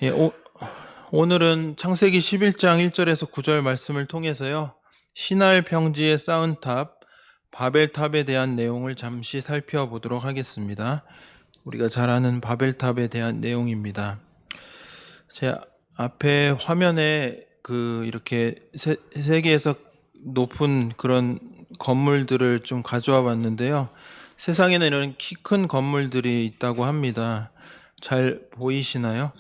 예, 오늘은 창세기 11장 1절에서 9절 말씀을 통해서요. 신할 평지에 쌓은 탑, 바벨탑에 대한 내용을 잠시 살펴보도록 하겠습니다. 우리가 잘 아는 바벨탑에 대한 내용입니다. 제 앞에 화면에 이렇게 세계에서 높은 그런 건물들을 좀 가져와 봤는데요. 세상에는 이런 키 큰 건물들이 있다고 합니다. 잘 보이시나요?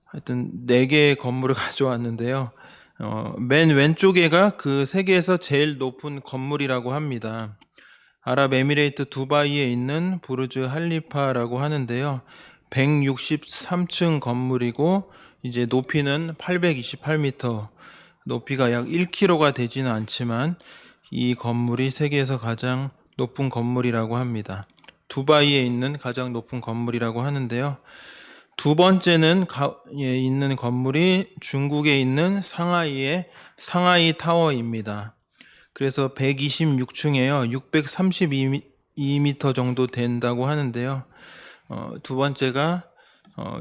하여튼 4개의 건물을 가져왔는데요. 맨 왼쪽에가 그 세계에서 제일 높은 건물이라고 합니다. 아랍에미레이트 두바이에 있는 부르즈 할리파라고 하는데요. 163층 건물이고 이제 높이는 828m, 높이가 약 1km가 되지는 않지만 이 건물이 세계에서 가장 높은 건물이라고 합니다. 두바이에 있는 가장 높은 건물이라고 하는데요. 두 번째는 있는 건물이 중국에 있는 상하이의 상하이 타워입니다. 그래서 126층에요. 632m 정도 된다고 하는데요. 두 번째가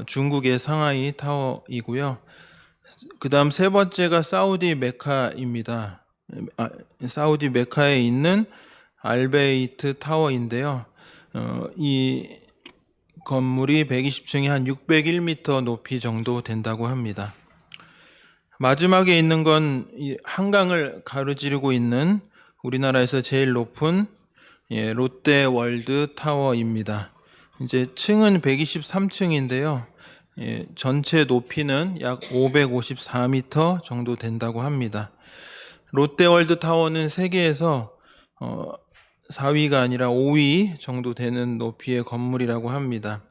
중국의 상하이 타워이고요. 그 다음 세 번째가 사우디 메카입니다. 사우디 메카에 있는 알베이트 타워인데요. 이 건물이 120층에 한 601m 높이 정도 된다고 합니다. 마지막에 있는 건 한강을 가로지르고 있는 우리나라에서 제일 높은 롯데월드 타워입니다. 이제 층은 123층인데요. 전체 높이는 약 554m 정도 된다고 합니다. 롯데월드 타워는 세계에서 4위가 아니라 5위 정도 되는 높이의 건물이라고 합니다.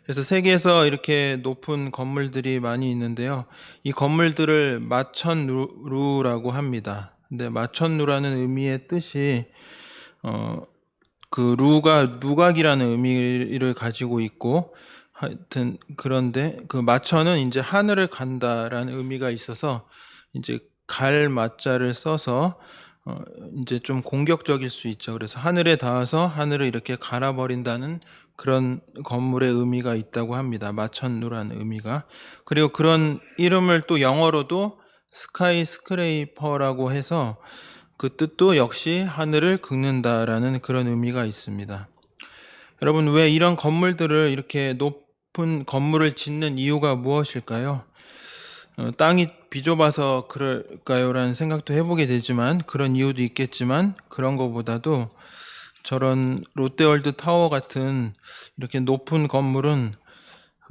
그래서 세계에서 이렇게 높은 건물들이 많이 있는데요. 이 건물들을 마천루라고 합니다. 근데 마천루라는 의미의 뜻이 그 루가 누각이라는 의미를 가지고 있고, 하여튼 그런데 그 마천은 이제 하늘을 간다라는 의미가 있어서 이제 갈 마자를 써서 이제 좀 공격적일 수 있죠. 그래서 하늘에 닿아서 하늘을 이렇게 갈아버린다는 그런 건물의 의미가 있다고 합니다. 마천루라는 의미가. 그리고 그런 이름을 또 영어로도 스카이 스크레이퍼라고 해서 그 뜻도 역시 하늘을 긁는다라는 그런 의미가 있습니다. 여러분, 왜 이런 건물들을 이렇게 높은 건물을 짓는 이유가 무엇일까요? 땅이 비좁아서 그럴까요? 라는 생각도 해보게 되지만 그런 이유도 있겠지만 그런 것보다도 저런 롯데월드 타워 같은 이렇게 높은 건물은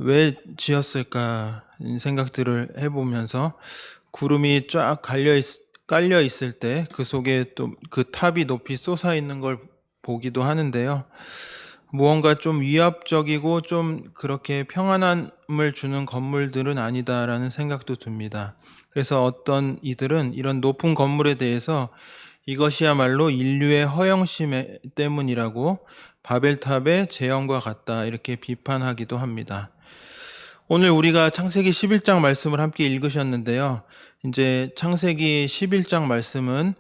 왜 지었을까 생각들을 해보면서 구름이 쫙 깔려 있을 때 그 속에 또 그 탑이 높이 솟아 있는 걸 보기도 하는데요. 무언가 좀 위압적이고 좀 그렇게 평안함을 주는 건물들은 아니다라는 생각도 듭니다. 그래서 어떤 이들은 이런 높은 건물에 대해서 이것이야말로 인류의 허영심 때문이라고 바벨탑의 재현과 같다 이렇게 비판하기도 합니다. 오늘 우리가 창세기 11장 말씀을 함께 읽으셨는데요. 이제 창세기 11장 말씀은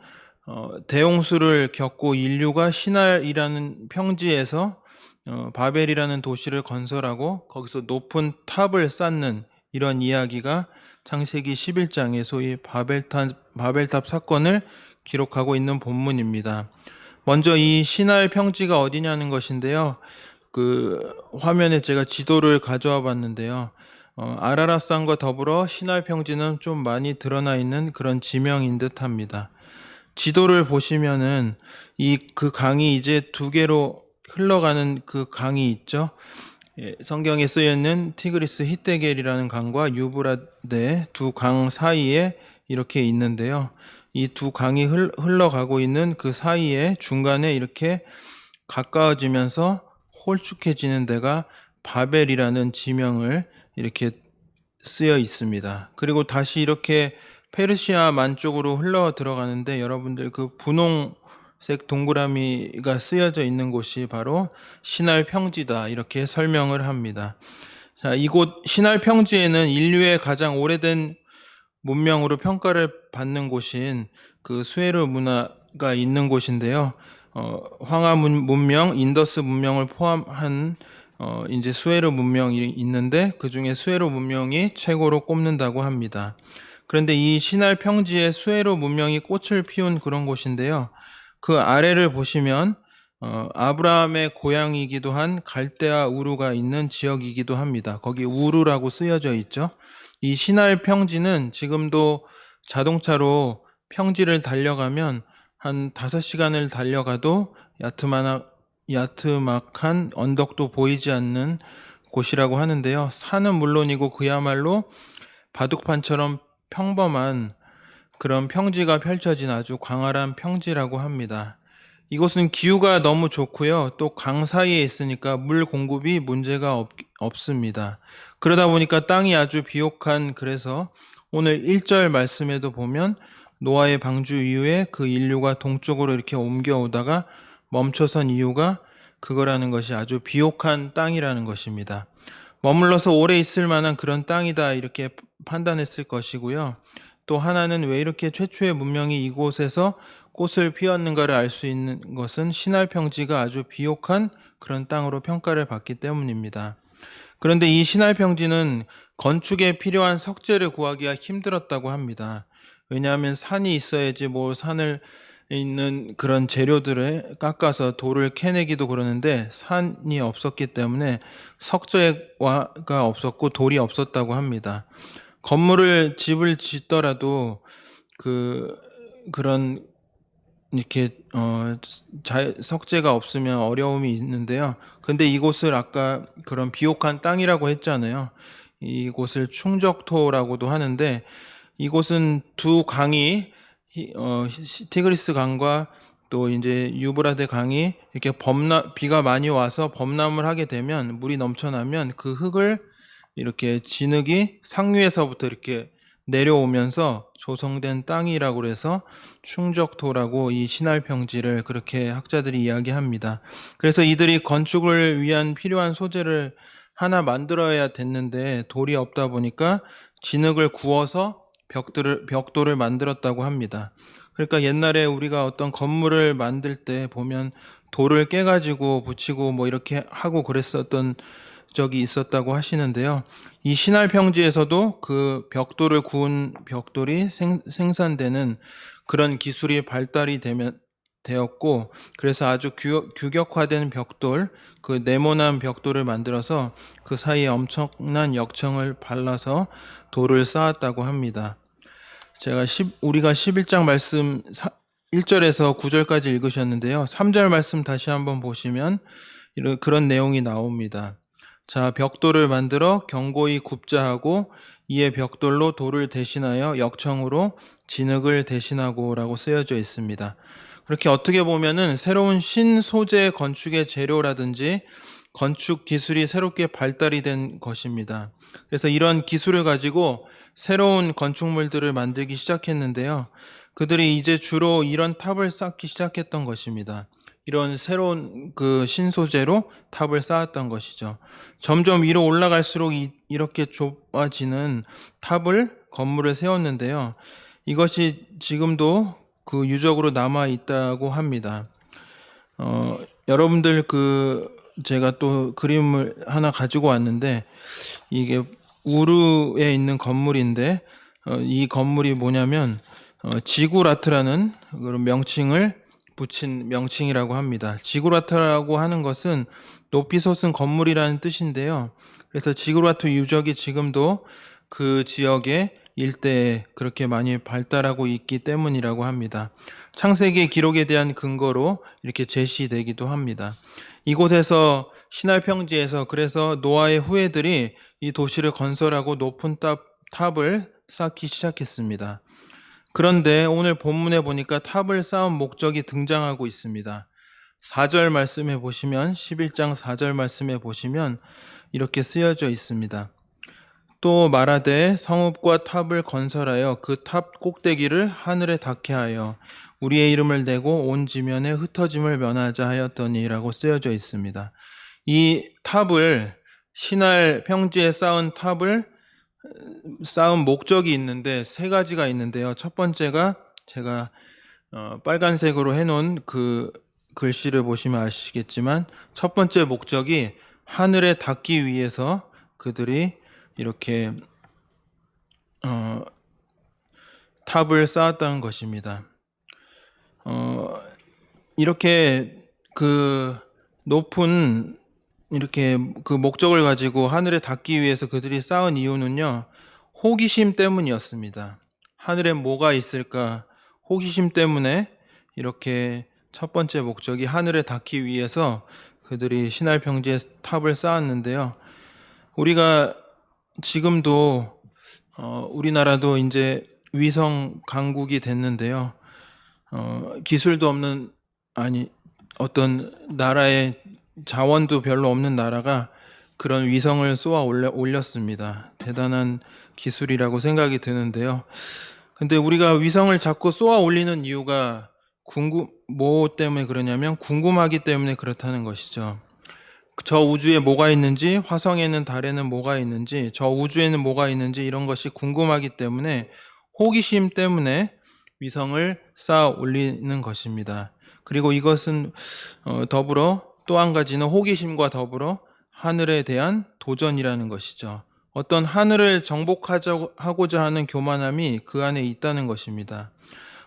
대홍수를 겪고 인류가 시날이라는 평지에서 바벨이라는 도시를 건설하고 거기서 높은 탑을 쌓는 이런 이야기가 창세기 11장의 소위 바벨탑 사건을 기록하고 있는 본문입니다. 먼저 이 시날 평지가 어디냐는 것인데요. 그 화면에 제가 지도를 가져와 봤는데요. 아라랏산과 더불어 시날 평지는 좀 많이 드러나 있는 그런 지명인 듯합니다. 지도를 보시면은 그 강이 이제 두 개로 흘러가는 그 강이 있죠. 성경에 쓰여 있는 티그리스 히데겔이라는 강과 유브라데 두 강 사이에 이렇게 있는데요. 이 두 강이 흘러가고 있는 그 사이에 중간에 이렇게 가까워지면서 홀쭉해지는 데가 바벨이라는 지명을 이렇게 쓰여 있습니다. 그리고 다시 이렇게 페르시아 만 쪽으로 흘러 들어가는데 여러분들 그 분홍색 동그라미가 쓰여져 있는 곳이 바로 시날 평지다 이렇게 설명을 합니다. 자, 이곳 시날 평지에는 인류의 가장 오래된 문명으로 평가를 받는 곳인 그 수메르 문화가 있는 곳인데요. 황하 문명, 인더스 문명을 포함한 이제 수에르 문명이 있는데 그 중에 수에르 문명이 최고로 꼽는다고 합니다. 그런데 이 시날 평지에 수에르 문명이 꽃을 피운 그런 곳인데요. 그 아래를 보시면 아브라함의 고향이기도 한 갈대아 우루가 있는 지역이기도 합니다. 거기 우루라고 쓰여져 있죠. 이 시날 평지는 지금도 자동차로 평지를 달려가면 한 5시간을 달려가도 야트막한 언덕도 보이지 않는 곳이라고 하는데요. 산은 물론이고 그야말로 바둑판처럼 평범한 그런 평지가 펼쳐진 아주 광활한 평지라고 합니다. 이곳은 기후가 너무 좋고요. 또 강 사이에 있으니까 물 공급이 문제가 없습니다. 그러다 보니까 땅이 아주 비옥한, 그래서 오늘 1절 말씀에도 보면 노아의 방주 이후에 그 인류가 동쪽으로 이렇게 옮겨오다가 멈춰선 이유가 그거라는 것이 아주 비옥한 땅이라는 것입니다. 머물러서 오래 있을 만한 그런 땅이다 이렇게 판단했을 것이고요. 또 하나는 왜 이렇게 최초의 문명이 이곳에서 꽃을 피웠는가를 알 수 있는 것은 시날 평지가 아주 비옥한 그런 땅으로 평가를 받기 때문입니다. 그런데 이 시날 평지는 건축에 필요한 석재를 구하기가 힘들었다고 합니다. 왜냐하면 산이 있어야지 산을 있는 그런 재료들을 깎아서 돌을 캐내기도 그러는데 산이 없었기 때문에 석재가 없었고 돌이 없었다고 합니다. 집을 짓더라도 그런 이렇게 석재가 없으면 어려움이 있는데요. 근데 이곳을 아까 그런 비옥한 땅이라고 했잖아요. 이곳을 충적토라고도 하는데 이곳은 두 강이 티그리스 강과 또 이제 유브라데 강이 이렇게 비가 많이 와서 범람을 하게 되면 물이 넘쳐나면 그 흙을 이렇게 진흙이 상류에서부터 이렇게 내려오면서 조성된 땅이라고 해서 충적토라고 이 시날 평지를 그렇게 학자들이 이야기합니다. 그래서 이들이 건축을 위한 필요한 소재를 하나 만들어야 됐는데 돌이 없다 보니까 진흙을 구워서 벽돌을 만들었다고 합니다. 그러니까 옛날에 우리가 어떤 건물을 만들 때 보면 돌을 깨가지고 붙이고 이렇게 하고 그랬었던 적이 있었다고 하시는데요. 이 시날 평지에서도 그 벽돌을 구운 벽돌이 생산되는 그런 기술이 발달이 되었고, 그래서 아주 규격화된 벽돌, 그 네모난 벽돌을 만들어서 그 사이에 엄청난 역청을 발라서 돌을 쌓았다고 합니다. 우리가 11장 말씀 1절에서 9절까지 읽으셨는데요. 3절 말씀 다시 한번 보시면 그런 내용이 나옵니다. 자, 벽돌을 만들어 견고히 굽자 하고 이에 벽돌로 돌을 대신하여 역청으로 진흙을 대신하고 라고 쓰여져 있습니다. 그렇게 어떻게 보면은 새로운 신소재 건축의 재료라든지 건축 기술이 새롭게 발달이 된 것입니다. 그래서 이런 기술을 가지고 새로운 건축물들을 만들기 시작했는데요. 그들이 이제 주로 이런 탑을 쌓기 시작했던 것입니다. 이런 새로운 그 신소재로 탑을 쌓았던 것이죠. 점점 위로 올라갈수록 이렇게 좁아지는 건물을 세웠는데요. 이것이 지금도 그 유적으로 남아 있다고 합니다. 여러분들 제가 또 그림을 하나 가지고 왔는데 이게 우르에 있는 건물인데 이 건물이 뭐냐면 지구라트라는 그런 명칭을 붙인 명칭이라고 합니다. 지구라트라고 하는 것은 높이 솟은 건물이라는 뜻인데요. 그래서 지구라트 유적이 지금도 그 지역의 일대에 그렇게 많이 발달하고 있기 때문이라고 합니다. 창세기 기록에 대한 근거로 이렇게 제시되기도 합니다. 이곳에서 시날 평지에서 그래서 노아의 후예들이 이 도시를 건설하고 높은 탑을 쌓기 시작했습니다. 그런데 오늘 본문에 보니까 탑을 쌓은 목적이 등장하고 있습니다. 4절 말씀에 보시면 11장 4절 말씀에 보시면 이렇게 쓰여져 있습니다. 또 말하되 성읍과 탑을 건설하여 그 탑 꼭대기를 하늘에 닿게 하여 우리의 이름을 내고 온 지면에 흩어짐을 면하자 하였더니라고 쓰여져 있습니다. 이 탑을 시날 평지에 쌓은 탑을 쌓은 목적이 있는데 세 가지가 있는데요. 첫 번째가 제가 빨간색으로 해놓은 그 글씨를 보시면 아시겠지만 첫 번째 목적이 하늘에 닿기 위해서 그들이 이렇게 탑을 쌓았다는 것입니다. 이렇게 그 높은 이렇게 그 목적을 가지고 하늘에 닿기 위해서 그들이 쌓은 이유는요, 호기심 때문이었습니다. 하늘에 뭐가 있을까? 호기심 때문에 이렇게 첫 번째 목적이 하늘에 닿기 위해서 그들이 신할 평지에 탑을 쌓았는데요. 우리가 지금도 우리나라도 이제 위성 강국이 됐는데요. 기술도 없는, 아니, 어떤 나라의 자원도 별로 없는 나라가 그런 위성을 쏘아 올렸습니다. 대단한 기술이라고 생각이 드는데요. 근데 우리가 위성을 자꾸 쏘아 올리는 이유가 뭐 때문에 그러냐면 궁금하기 때문에 그렇다는 것이죠. 저 우주에 뭐가 있는지, 화성에는 달에는 뭐가 있는지, 저 우주에는 뭐가 있는지 이런 것이 궁금하기 때문에, 호기심 때문에 위성을 쌓아 올리는 것입니다. 그리고 이것은 더불어 또 한 가지는 호기심과 더불어 하늘에 대한 도전이라는 것이죠. 어떤 하늘을 정복하고자 하는 교만함이 그 안에 있다는 것입니다.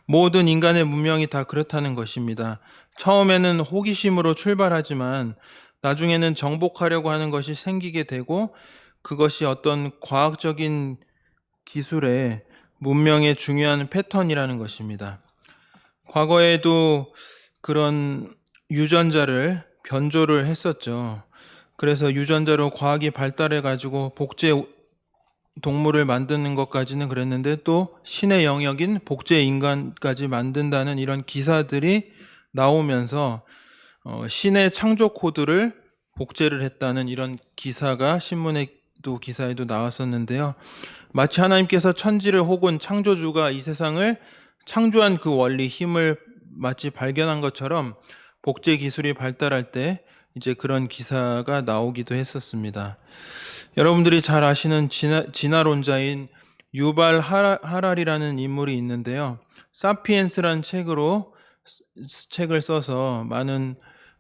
모든 인간의 문명이 다 그렇다는 것입니다. 처음에는 호기심으로 출발하지만 나중에는 정복하려고 하는 것이 생기게 되고, 그것이 어떤 과학적인 기술의 문명의 중요한 패턴이라는 것입니다. 과거에도 그런 유전자를 변조를 했었죠. 그래서 유전자로 과학이 발달해 가지고 복제 동물을 만드는 것까지는 그랬는데, 또 신의 영역인 복제 인간까지 만든다는 이런 기사들이 나오면서 신의 창조 코드를 복제를 했다는 이런 기사가 신문에도 기사에도 나왔었는데요. 마치 하나님께서 천지를 혹은 창조주가 이 세상을 창조한 그 원리, 힘을 마치 발견한 것처럼 복제 기술이 발달할 때 이제 그런 기사가 나오기도 했었습니다. 여러분들이 잘 아시는 진화론자인 유발 하랄이라는 인물이 있는데요. 사피엔스라는 책을 써서 많은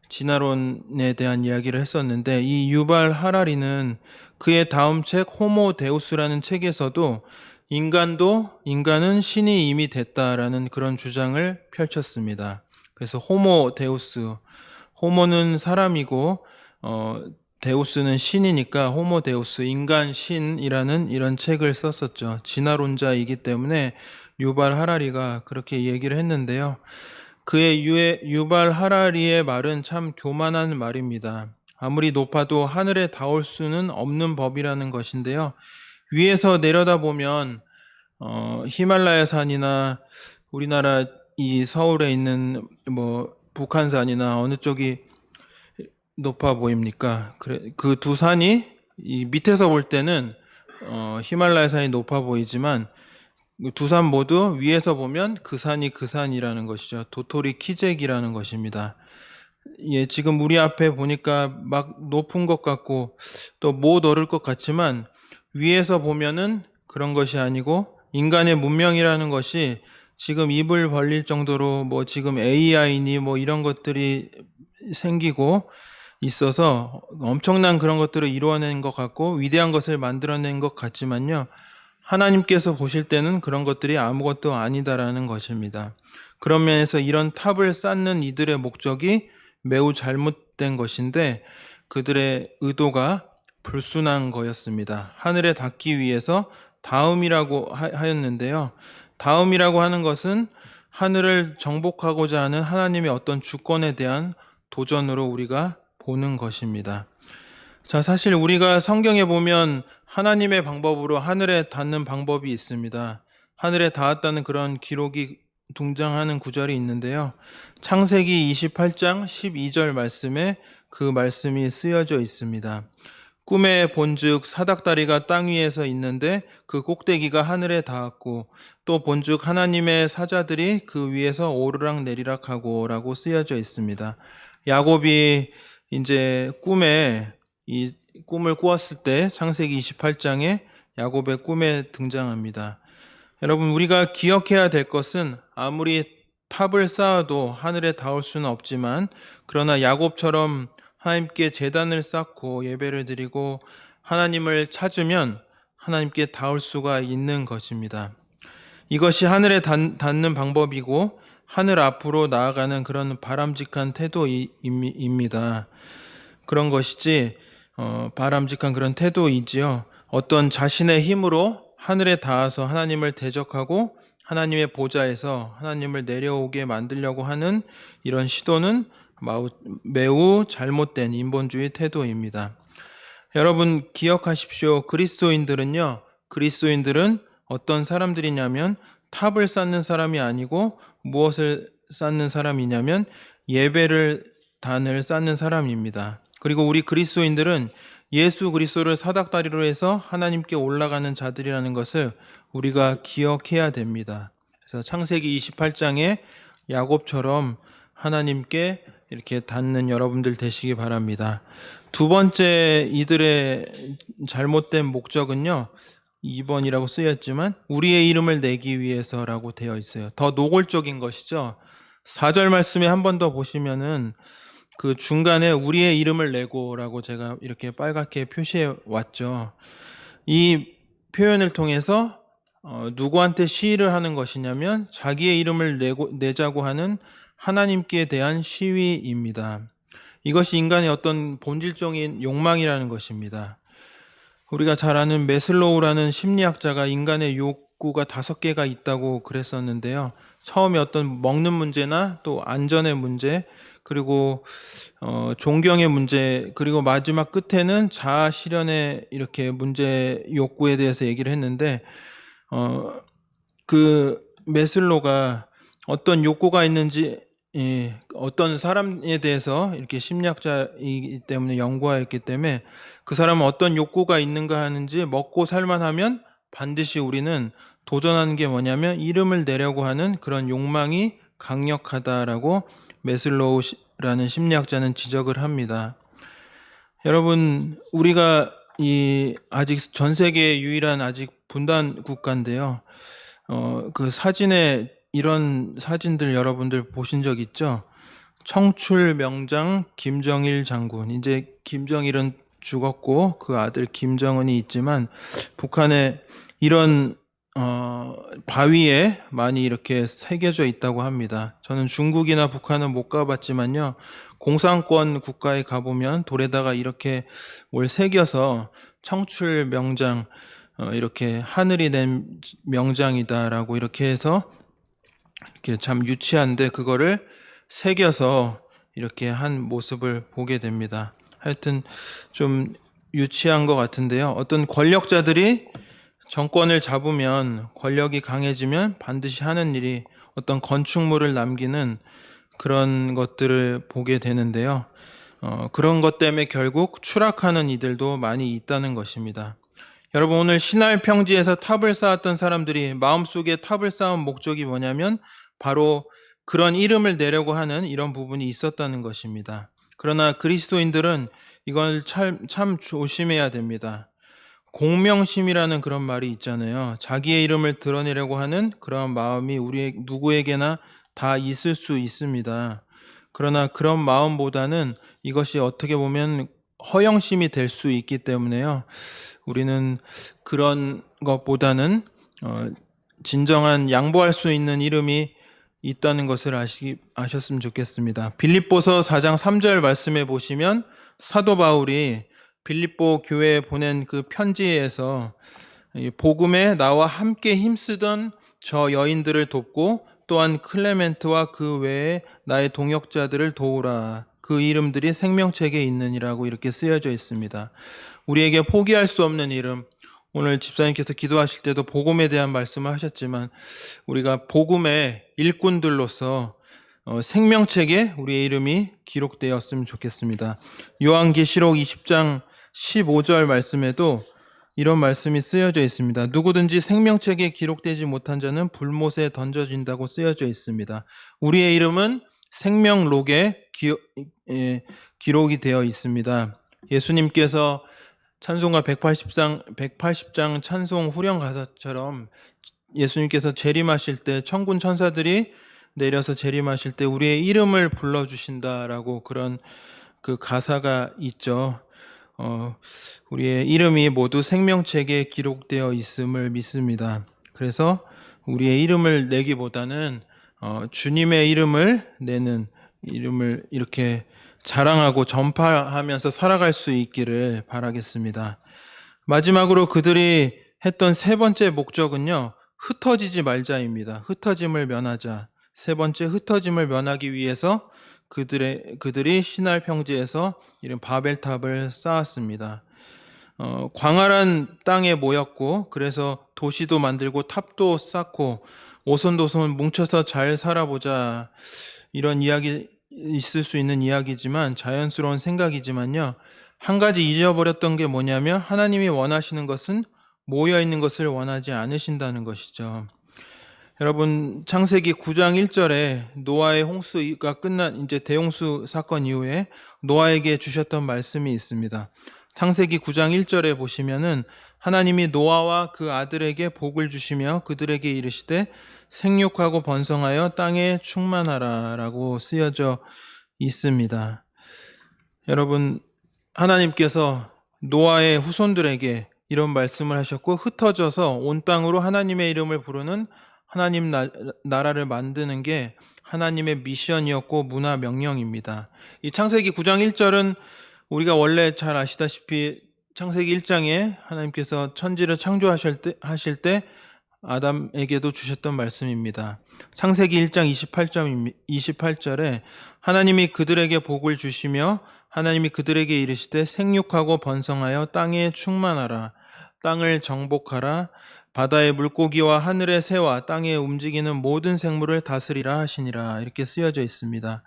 진화론에 대한 이야기를 했었는데, 이 유발 하랄이는 그의 다음 책 호모 데우스라는 책에서도 인간은 신이 이미 됐다라는 그런 주장을 펼쳤습니다. 그래서 호모 데우스, 호모는 사람이고 데우스는 신이니까 호모 데우스, 인간 신이라는 이런 책을 썼었죠. 진화론자이기 때문에 유발 하라리가 그렇게 얘기를 했는데요. 그의 유발 하라리의 말은 참 교만한 말입니다. 아무리 높아도 하늘에 닿을 수는 없는 법이라는 것인데요. 위에서 내려다보면 히말라야 산이나 우리나라 이 서울에 있는 뭐 북한산이나 어느 쪽이 높아 보입니까? 그 두 산이 이 밑에서 볼 때는 히말라야 산이 높아 보이지만, 두 산 모두 위에서 보면 그 산이 그 산이라는 것이죠. 도토리 키재기라는 것입니다. 예, 지금 우리 앞에 보니까 막 높은 것 같고 또 못 오를 것 같지만, 위에서 보면은 그런 것이 아니고, 인간의 문명이라는 것이 지금 입을 벌릴 정도로 뭐 지금 AI니 뭐 이런 것들이 생기고 있어서 엄청난 그런 것들을 이루어낸 것 같고 위대한 것을 만들어낸 것 같지만요, 하나님께서 보실 때는 그런 것들이 아무것도 아니다라는 것입니다. 그런 면에서 이런 탑을 쌓는 이들의 목적이 매우 잘못된 것인데, 그들의 의도가 불순한 거였습니다. 하늘에 닿기 위해서 다음이라고 하였는데요. 다음이라고 하는 것은 하늘을 정복하고자 하는 하나님의 어떤 주권에 대한 도전으로 우리가 보는 것입니다. 자, 사실 우리가 성경에 보면 하나님의 방법으로 하늘에 닿는 방법이 있습니다. 하늘에 닿았다는 그런 기록이 등장하는 구절이 있는데요. 창세기 28장 12절 말씀에 그 말씀이 쓰여져 있습니다. 꿈에 본즉 사닥다리가 땅 위에서 있는데 그 꼭대기가 하늘에 닿았고, 또 본즉 하나님의 사자들이 그 위에서 오르락 내리락 하고 라고 쓰여져 있습니다. 야곱이 이제 꿈에 이 꿈을 꾸었을 때 창세기 28장에 야곱의 꿈에 등장합니다. 여러분, 우리가 기억해야 될 것은 아무리 탑을 쌓아도 하늘에 닿을 수는 없지만, 그러나 야곱처럼 하나님께 제단을 쌓고 예배를 드리고 하나님을 찾으면 하나님께 닿을 수가 있는 것입니다. 이것이 하늘에 닿는 방법이고 하늘 앞으로 나아가는 그런 바람직한 태도입니다. 그런 것이지 바람직한 그런 태도이지요. 어떤 자신의 힘으로 하늘에 닿아서 하나님을 대적하고 하나님의 보좌에서 하나님을 내려오게 만들려고 하는 이런 시도는 매우 잘못된 인본주의 태도입니다. 여러분 기억하십시오. 그리스도인들은 어떤 사람들이냐면 탑을 쌓는 사람이 아니고 무엇을 쌓는 사람이냐면 단을 쌓는 사람입니다. 그리고 우리 그리스도인들은 예수 그리스도를 사닥다리로 해서 하나님께 올라가는 자들이라는 것을 우리가 기억해야 됩니다. 그래서 창세기 28장에 야곱처럼 하나님께 이렇게 닿는 여러분들 되시기 바랍니다. 두 번째 이들의 잘못된 목적은요, 2번이라고 쓰였지만 우리의 이름을 내기 위해서라고 되어 있어요. 더 노골적인 것이죠. 4절 말씀에 한 번 더 보시면은 그 중간에 우리의 이름을 내고라고 제가 이렇게 빨갛게 표시해 왔죠. 이 표현을 통해서 누구한테 시위를 하는 것이냐면 자기의 이름을 내자고 하는 하나님께 대한 시위입니다. 이것이 인간의 어떤 본질적인 욕망이라는 것입니다. 우리가 잘 아는 메슬로우라는 심리학자가 인간의 욕구가 5개가 있다고 그랬었는데요. 처음에 어떤 먹는 문제나 또 안전의 문제, 그리고 존경의 문제, 그리고 마지막 끝에는 자아 실현의 이렇게 문제 욕구에 대해서 얘기를 했는데 그 메슬로가 어떤 욕구가 있는지 어떤 사람에 대해서 이렇게 심리학자이기 때문에 연구하였기 때문에 그 사람은 어떤 욕구가 있는가 하는지 먹고 살만하면 반드시 우리는 도전하는 게 뭐냐면 이름을 내려고 하는 그런 욕망이 강력하다라고 메슬로우라는 심리학자는 지적을 합니다. 여러분, 우리가 아직 전 세계의 유일한 아직 분단 국가인데요. 그 사진에 이런 사진들 여러분들 보신 적 있죠? 청출 명장 김정일 장군. 이제 김정일은 죽었고 그 아들 김정은이 있지만 북한에 이런 바위에 많이 이렇게 새겨져 있다고 합니다. 저는 중국이나 북한은 못 가봤지만요. 공산권 국가에 가보면 돌에다가 이렇게 뭘 새겨서 청출 명장, 이렇게 하늘이 낸 명장이다라고 이렇게 해서 이렇게 참 유치한데 그거를 새겨서 이렇게 한 모습을 보게 됩니다. 하여튼 좀 유치한 것 같은데요. 어떤 권력자들이 정권을 잡으면 권력이 강해지면 반드시 하는 일이 어떤 건축물을 남기는 그런 것들을 보게 되는데요. 그런 것 때문에 결국 추락하는 이들도 많이 있다는 것입니다. 여러분, 오늘 신할 평지에서 탑을 쌓았던 사람들이 마음속에 탑을 쌓은 목적이 뭐냐면 바로 그런 이름을 내려고 하는 이런 부분이 있었다는 것입니다. 그러나 그리스도인들은 이걸 참 조심해야 됩니다. 공명심이라는 그런 말이 있잖아요. 자기의 이름을 드러내려고 하는 그런 마음이 누구에게나 다 있을 수 있습니다. 그러나 그런 마음보다는 이것이 어떻게 보면 허영심이 될 수 있기 때문에요. 우리는 그런 것보다는 진정한 양보할 수 있는 이름이 있다는 것을 아셨으면 좋겠습니다. 빌립보서 4장 3절 말씀에 보시면 사도 바울이 빌립보 교회에 보낸 그 편지에서 복음에 나와 함께 힘쓰던 저 여인들을 돕고 또한 클레멘트와 그 외에 나의 동역자들을 도우라. 그 이름들이 생명책에 있느니라고 이렇게 쓰여져 있습니다. 우리에게 포기할 수 없는 이름, 오늘 집사님께서 기도하실 때도 복음에 대한 말씀을 하셨지만 우리가 복음의 일꾼들로서 생명책에 우리의 이름이 기록되었으면 좋겠습니다. 요한계시록 20장 15절 말씀에도 이런 말씀이 쓰여져 있습니다. 누구든지 생명책에 기록되지 못한 자는 불못에 던져진다고 쓰여져 있습니다. 우리의 이름은 생명록에 기록이 되어 있습니다. 예수님께서 찬송가 180장 찬송 후렴 가사처럼 예수님께서 재림하실 때 천군 천사들이 내려서 재림하실 때 우리의 이름을 불러주신다라고 그런 그 가사가 있죠. 우리의 이름이 모두 생명책에 기록되어 있음을 믿습니다. 그래서 우리의 이름을 내기보다는 주님의 이름을 내는 이름을 이렇게 자랑하고 전파하면서 살아갈 수 있기를 바라겠습니다. 마지막으로 그들이 했던 세 번째 목적은요, 흩어지지 말자입니다. 흩어짐을 면하자. 세 번째, 흩어짐을 면하기 위해서 그들이 시날 평지에서 이런 바벨탑을 쌓았습니다. 광활한 땅에 모였고, 그래서 도시도 만들고 탑도 쌓고 오손도손 뭉쳐서 잘 살아보자, 이런 이야기 있을 수 있는 이야기지만, 자연스러운 생각이지만요, 한 가지 잊어버렸던 게 뭐냐면 하나님이 원하시는 것은 모여있는 것을 원하지 않으신다는 것이죠. 여러분, 창세기 9장 1절에 노아의 홍수가 끝난 이제 대홍수 사건 이후에 노아에게 주셨던 말씀이 있습니다. 창세기 9장 1절에 보시면은 하나님이 노아와 그 아들에게 복을 주시며 그들에게 이르시되 생육하고 번성하여 땅에 충만하라 라고 쓰여져 있습니다. 여러분, 하나님께서 노아의 후손들에게 이런 말씀을 하셨고, 흩어져서 온 땅으로 하나님의 이름을 부르는 하나님 나라를 만드는 게 하나님의 미션이었고 문화 명령입니다. 이 창세기 9장 1절은 우리가 원래 잘 아시다시피 창세기 1장에 하나님께서 천지를 창조하실 때 아담에게도 주셨던 말씀입니다. 창세기 1장 28절에 하나님이 그들에게 복을 주시며 하나님이 그들에게 이르시되 생육하고 번성하여 땅에 충만하라, 땅을 정복하라, 바다의 물고기와 하늘의 새와 땅에 움직이는 모든 생물을 다스리라 하시니라, 이렇게 쓰여져 있습니다.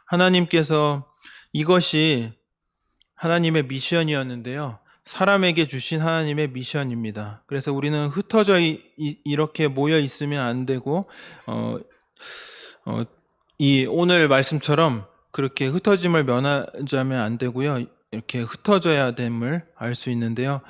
하나님께서 이것이 하나님의 미션이었는데요, 사람에게 주신 하나님의 미션입니다. 그래서 우리는 흩어져 이렇게 모여 있으면 안 되고 이 오늘 말씀처럼 그렇게 흩어짐을 면하자면 안 되고요, 이렇게 흩어져야 됨을 알 수 있는데요,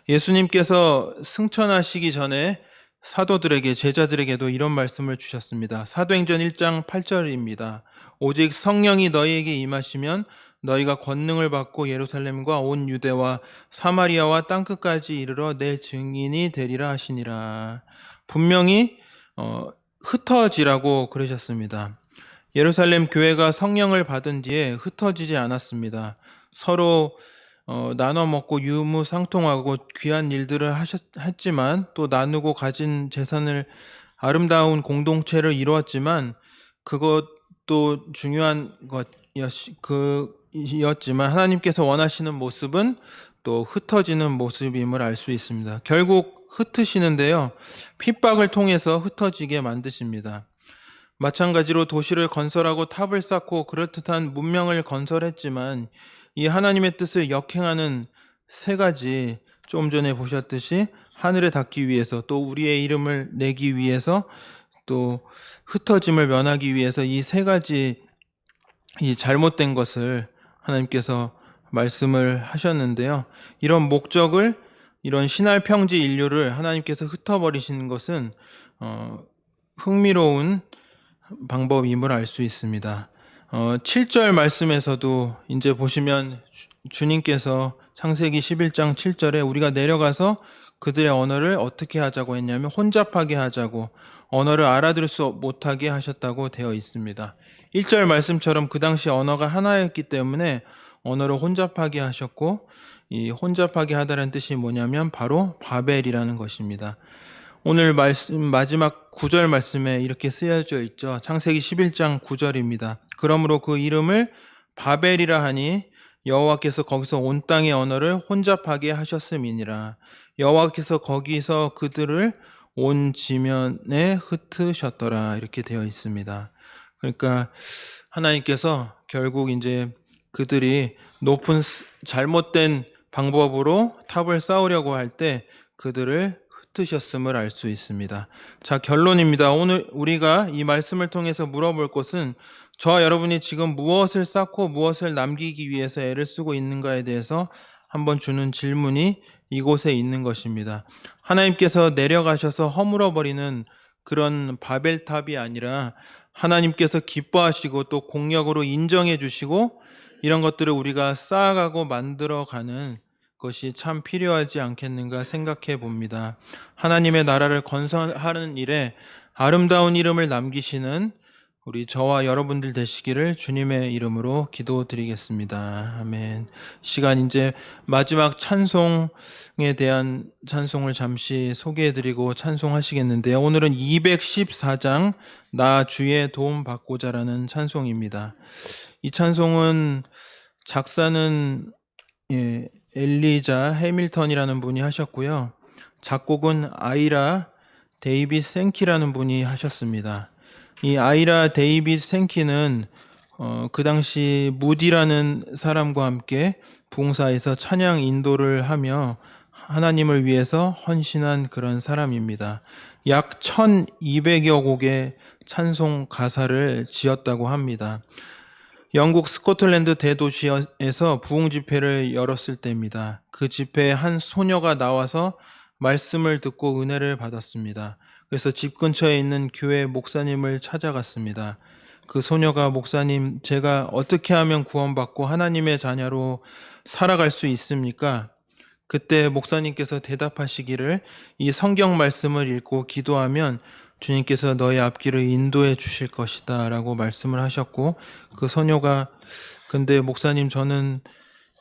예수님께서 승천하시기 전에 사도들에게, 제자들에게도 이런 말씀을 주셨습니다. 사도행전 1장 8절입니다. 오직 성령이 너희에게 임하시면 너희가 권능을 받고 예루살렘과 온 유대와 사마리아와 땅끝까지 이르러 내 증인이 되리라 하시니라. 분명히 흩어지라고 그러셨습니다. 예루살렘 교회가 성령을 받은 뒤에 흩어지지 않았습니다. 서로 나눠 먹고 유무상통하고 귀한 일들을 했지만, 또 나누고 가진 재산을, 아름다운 공동체를 이루었지만, 그것도 중요한 것이었지만 하나님께서 원하시는 모습은 또 흩어지는 모습임을 알 수 있습니다. 결국 흩으시는데요, 핍박을 통해서 흩어지게 만드십니다. 마찬가지로 도시를 건설하고 탑을 쌓고 그럴듯한 문명을 건설했지만 이 하나님의 뜻을 역행하는 세 가지, 좀 전에 보셨듯이 하늘에 닿기 위해서, 또 우리의 이름을 내기 위해서, 또 흩어짐을 면하기 위해서 이 세 가지 이 잘못된 것을 하나님께서 말씀을 하셨는데요, 이런 목적을, 이런 신할 평지 인류를 하나님께서 흩어버리시는 것은 흥미로운 방법임을 알 수 있습니다. 7절 말씀에서도 이제 보시면 주님께서 창세기 11장 7절에 우리가 내려가서 그들의 언어를 어떻게 하자고 했냐면 혼잡하게 하자고, 언어를 알아들을 수 못하게 하셨다고 되어 있습니다. 1절 말씀처럼 그 당시 언어가 하나였기 때문에 언어를 혼잡하게 하셨고, 이 혼잡하게 하다라는 뜻이 뭐냐면 바로 바벨이라는 것입니다. 오늘 말씀 마지막 9절 말씀에 이렇게 쓰여져 있죠. 창세기 11장 9절입니다. 그러므로 그 이름을 바벨이라 하니 여호와께서 거기서 온 땅의 언어를 혼잡하게 하셨음이니라. 여호와께서 거기서 그들을 온 지면에 흩으셨더라, 이렇게 되어 있습니다. 그러니까 하나님께서 결국 이제 그들이 높은 잘못된 방법으로 탑을 쌓으려고 할 때 그들을 흩으셨음을 알 수 있습니다. 자, 결론입니다. 오늘 우리가 이 말씀을 통해서 물어볼 것은 저와 여러분이 지금 무엇을 쌓고 무엇을 남기기 위해서 애를 쓰고 있는가에 대해서 한번 주는 질문이 이곳에 있는 것입니다. 하나님께서 내려가셔서 허물어버리는 그런 바벨탑이 아니라 하나님께서 기뻐하시고 또 공력으로 인정해 주시고 이런 것들을 우리가 쌓아가고 만들어가는 것이 참 필요하지 않겠는가 생각해 봅니다. 하나님의 나라를 건설하는 일에 아름다운 이름을 남기시는 우리 저와 여러분들 되시기를 주님의 이름으로 기도드리겠습니다. 아멘. 시간 이제 마지막 찬송에 대한 찬송을 잠시 소개해드리고 찬송하시겠는데요. 오늘은 214장 나 주의 도움 받고자라는 찬송입니다. 이 찬송은 작사는 엘리자 해밀턴이라는 분이 하셨고요. 작곡은 아이라 데이빗 생키라는 분이 하셨습니다. 이 아이라 데이빗 생키는 그 당시 무디라는 사람과 함께 부흥사에서 찬양 인도를 하며 하나님을 위해서 헌신한 그런 사람입니다. 약 1200여 곡의 찬송 가사를 지었다고 합니다. 영국 스코틀랜드 대도시에서 부흥 집회를 열었을 때입니다. 그 집회에 한 소녀가 나와서 말씀을 듣고 은혜를 받았습니다. 그래서 집 근처에 있는 교회 목사님을 찾아갔습니다. 그 소녀가 목사님, 제가 어떻게 하면 구원받고 하나님의 자녀로 살아갈 수 있습니까? 그때 목사님께서 대답하시기를 이 성경 말씀을 읽고 기도하면 주님께서 너의 앞길을 인도해 주실 것이다 라고 말씀을 하셨고, 그 소녀가 근데 목사님 저는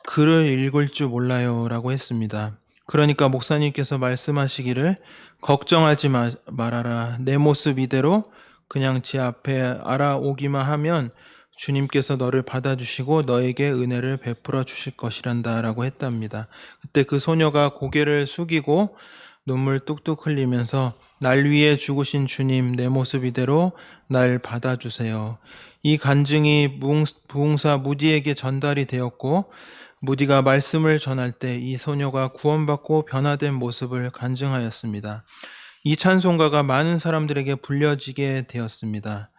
글을 읽을 줄 몰라요 라고 했습니다. 그러니까 목사님께서 말씀하시기를 걱정하지 말아라. 내 모습 이대로 그냥 제 앞에 알아오기만 하면 주님께서 너를 받아주시고 너에게 은혜를 베풀어 주실 것이란다 라고 했답니다. 그때 그 소녀가 고개를 숙이고 눈물 뚝뚝 흘리면서 날 위해 죽으신 주님, 내 모습 이대로 날 받아주세요. 이 간증이 부흥사 무디에게 전달이 되었고, 무디가 말씀을 전할 때 이 소녀가 구원받고 변화된 모습을 간증하였습니다. 이 찬송가가 많은 사람들에게 불려지게 되었습니다.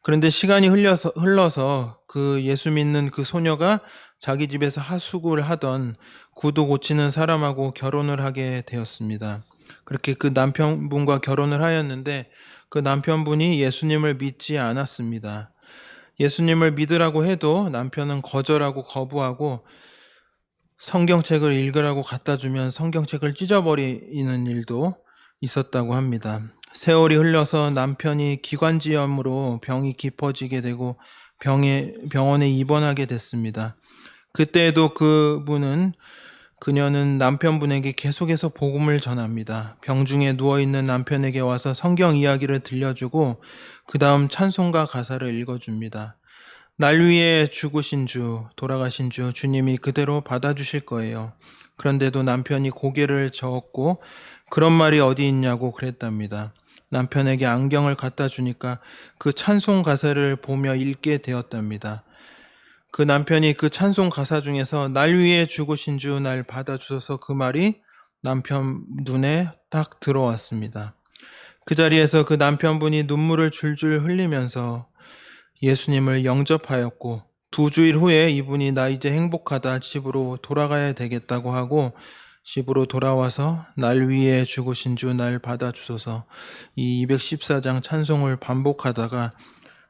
그런데 시간이 흘러서 그 예수 믿는 그 소녀가 자기 집에서 하숙을 하던 구두 고치는 사람하고 결혼을 하게 되었습니다. 그렇게 그 남편분과 결혼을 하였는데 그 남편분이 예수님을 믿지 않았습니다. 예수님을 믿으라고 해도 남편은 거절하고 거부하고 성경책을 읽으라고 갖다 주면 성경책을 찢어버리는 일도 있었다고 합니다. 세월이 흘러서 남편이 기관지염으로 병이 깊어지게 되고 병원에 입원하게 됐습니다. 그때에도 그녀는 남편분에게 계속해서 복음을 전합니다. 병중에 누워있는 남편에게 와서 성경 이야기를 들려주고 그 다음 찬송가 가사를 읽어줍니다. 날 위해 죽으신 주, 돌아가신 주, 주님이 그대로 받아주실 거예요. 그런데도 남편이 고개를 저었고 그런 말이 어디 있냐고 그랬답니다. 남편에게 안경을 갖다 주니까 그 찬송 가사를 보며 읽게 되었답니다. 그 남편이 그 찬송 가사 중에서 날 위해 죽으신 주 날 받아주셔서 그 말이 남편 눈에 딱 들어왔습니다. 그 자리에서 그 남편분이 눈물을 줄줄 흘리면서 예수님을 영접하였고 2주일 후에 이분이 나 이제 행복하다 집으로 돌아가야 되겠다고 하고 집으로 돌아와서 날 위해 죽으신 주 날 받아주소서 이 214장 찬송을 반복하다가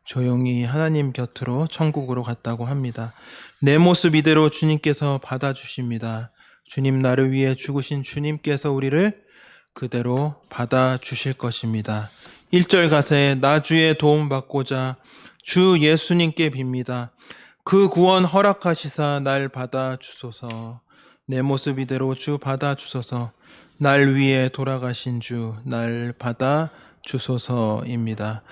조용히 하나님 곁으로 천국으로 갔다고 합니다. 내 모습 이대로 주님께서 받아주십니다. 주님 나를 위해 죽으신 주님께서 우리를 그대로 받아주실 것입니다. 1절 가사에 나 주의 도움 받고자 주 예수님께 빕니다. 그 구원 허락하시사 날 받아주소서. 내 모습 이대로 주 받아주소서. 날 위해 돌아가신 주 날 받아주소서입니다.